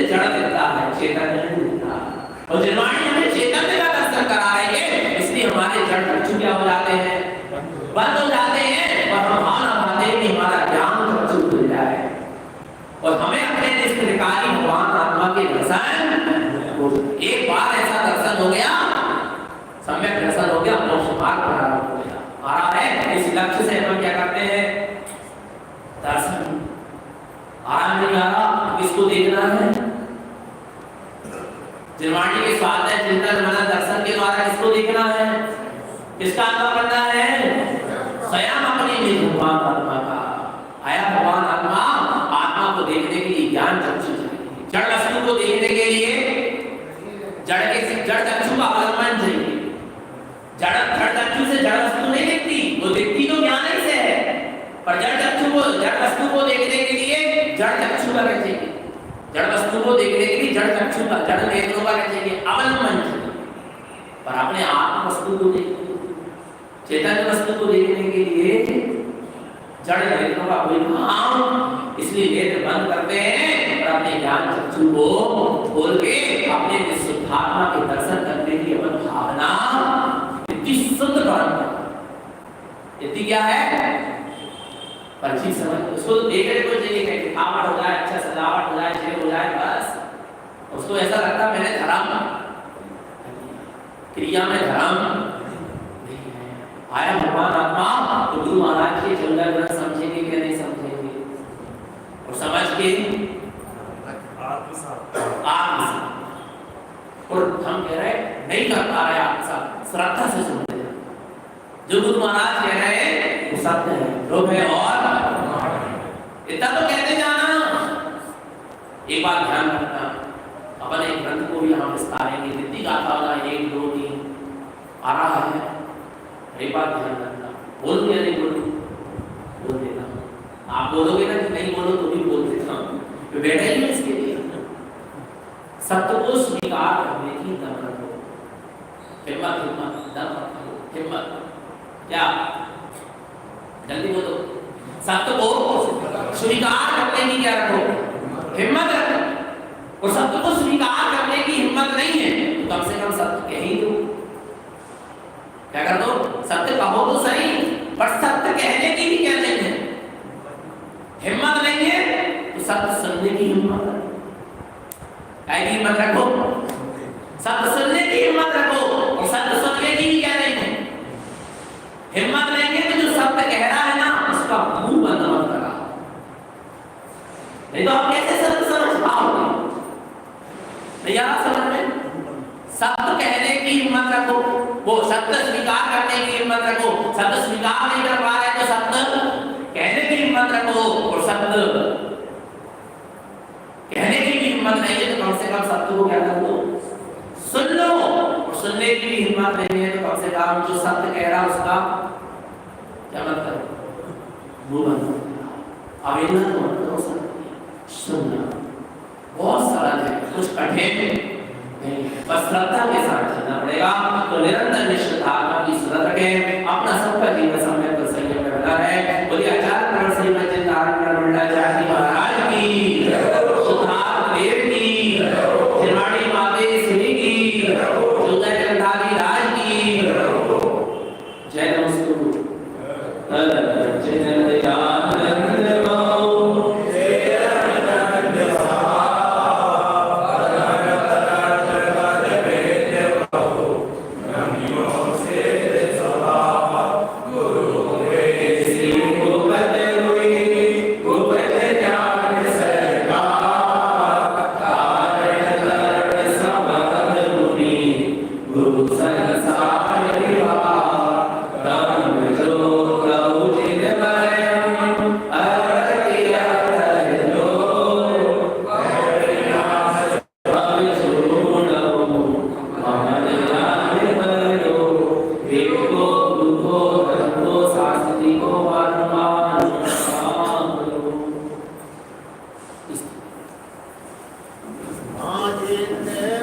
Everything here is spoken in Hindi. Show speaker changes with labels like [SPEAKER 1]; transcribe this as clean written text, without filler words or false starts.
[SPEAKER 1] जड़ दिखता है, चैतन्य नहीं दिखता। और निर्वाणी हमें चैतन्य का दर्शन करा रही है, इसलिए हमारे जड़ चक्षु क्या हो जाते हैं, बंद हो जाते हैं और हम भावना पाते हैं कि हमारा ज्ञान चक्षु खुल जाए और हमें अपने निष्क्रियकारी भगवान आत्मा के दर्शन। एक बार ऐसा दर्शन हो गया, सम्यक दर्शन हो गया, मोक्ष मार्ग प्रारंभ हो गया। आ रहा है, इस लक्ष्य से हम क्या करते हैं, दर्शन। आराम नहीं आ रहा, किसको देखना है, निर्वाणी के स्वाध्याय चिंतन मनन दर्शन के द्वारा किसको देखना है, किसका अनुभव करना है, स्वयं अपने में भगवान आत्मा का। आया भगवान आत्मा, आत्मा को देखने के लिए ज्ञान चक्षु चाहिए, जड़ वस्तु को देखने के लिए जड़ चक्षु का अवलंबन चाहिए। जड़ चक्षु से जड़ वस्तु नहीं दिखती, वो दिखती तो ज्ञान ही से है, पर जड़ वस्तु को देखने के लिए जड़ चक्षु का चाहिए, जड़ वस्तु को देखने के लिए जड़ चक्षु का, जड़ नेत्रों का चाहिए, अवलंबन चाहिए। पर अपने आत्म वस्तु को देखने, चेतन वस्तु को देखने के लिए जड़ नेत्रों का कोई काम, इसलिए नेत्र बंद करते हैं और अपने ज्ञान चक्षु को खोल के अपने निष्ठुरात्मा के दर्शन करने की अपन भावना इतनी शुद्ध भावना, इतनी क्या है, अच्छी समझ, उसको देखने को चाहिए कि दिखावट हो जाए, अच्छा सजावट हो जाए, जय हो जाए, बस उसको ऐसा लगता है मैंने धर्म, क्रिया में धर्म। आया भगवान आत्मा तो गुरु महाराज के 14 ग्रंथ समझेंगे कि नहीं समझेंगे, और समझ के और हम कह रहे नहीं कर पा रहे, आप सब श्रद्धा से सुनते हैं, जो गुरु महाराज कह रहे हैं वो सत्य है, लोभ है और इतना तो कहते जाना। एक बात ध्यान रखना, अपन एक ग्रंथ को भी हम विस्तारेंगे, जितनी गाथा होगा 1 2 3 आ रहा है, एक बात ध्यान रखना, बोल दिया नहीं बोल देना, आप बोलोगे ना कि नहीं बोलो तो भी बोल देता हूँ, तो बैठे ही इसके लिए सत्य को स्वीकार करने की दम रखो, हिम्मत दम रखो, हिम्मत क्या, जल्दी बोलो, सत्य को स्वीकार करने की क्या रखो, हिम्मत रखो। और सत्य को स्वीकार करने की हिम्मत नहीं है तो कम से कम सत्य कह ही दो, क्या कर दो, सत्य कहो तो सही, पर सत्य कहने की भी क्या नहीं है, हिम्मत नहीं है तो सत्य सुनने की हिम्मत रखो, क्या की हिम्मत रखो, सत्य सुनने की हिम्मत रखो, और सत्य सुनने की भी क्या नहीं है, हिम्मत नहीं है तो जो सत्य कह रहा है ना उसका मुंह बंद मत करा, नहीं तो आप कैसे सत्य समझ पाओगे, नहीं आ रहा समझ में, सत्य कहने की हिम्मत रखो, वो सत्य स्वीकार करने की हिम्मत रखो, सत्य स्वीकार नहीं कर पा रहे तो सत्य कहने की हिम्मत रखो, और सत्य कहने की भी हिम्मत नहीं है तो कम से कम सत्य को क्या कर दो, सुन लो, और सुनने की भी हिम्मत नहीं है तो कम से कम जो सत्य कह रहा उसका क्या मत करो, वो मत करो, अवेदन मत करो, सुनना बहुत सरल है, कुछ कठिन नहीं, बस श्रद्धा के साथ चलना पड़ेगा। तो निरंतर निष्ठात्मा की श्रद्धा रखें, अपना सबका जीवन समय पर संयम में बना है। बोलिए आचार्य प्रवण श्री मच्छिंद्र मंडलाचार्य महाराज की, सुधार देव की, निर्वाणी माते श्री की, जोदय जगधारी राज की, जय नमस्तु, जय
[SPEAKER 2] आज